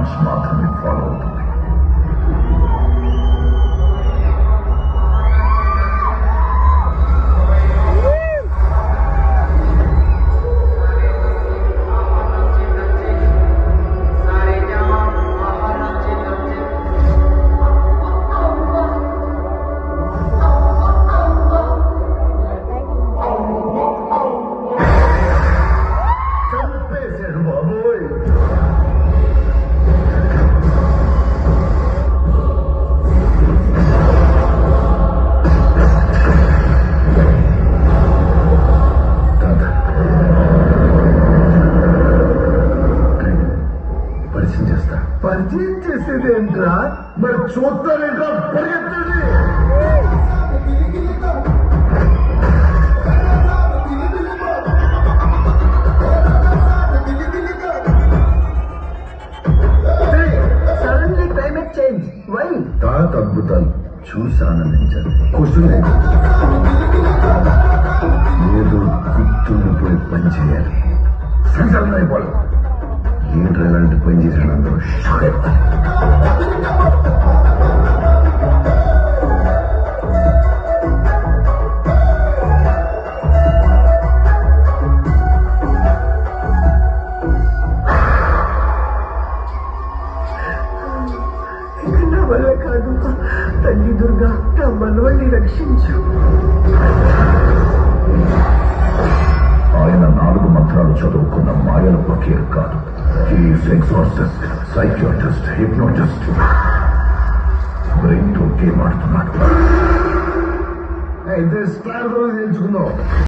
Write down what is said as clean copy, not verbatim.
Commands మాత్రమే follow అవుతుంది. చంపేశాడు బాబోయ్. పరిచయం చేస్తా. పరిచయం చేసేది ఏంట్రా? మరి చూస్తారేంట్రా? పరిగెత్తండి. Suddenly climate change why? తాత అద్భుతాలు చూసి ఆనందించాలి. క్వశ్చన్ లేదు, ఏదో గుర్తుండిపోయి పని చేయాలి. సంచలనం అయిపోవాలి. ఏంట్రా ఎలాంటి పని చేశాడు అందరూ షాక్ అయిపోవాలి. నా వల్ల కాదు. తల్లి దుర్గా నా మనవల్ని రక్షించు. ఆయన 4 మంత్రాలు చదువుకున్న మాయల ఫకీర్ కాదు. He is exorcist, psychiatrist, hypnotist. Brain తో గేమ్ ఆడుతున్నాడు. అయితే స్టార్ తెలుసుకుందాం.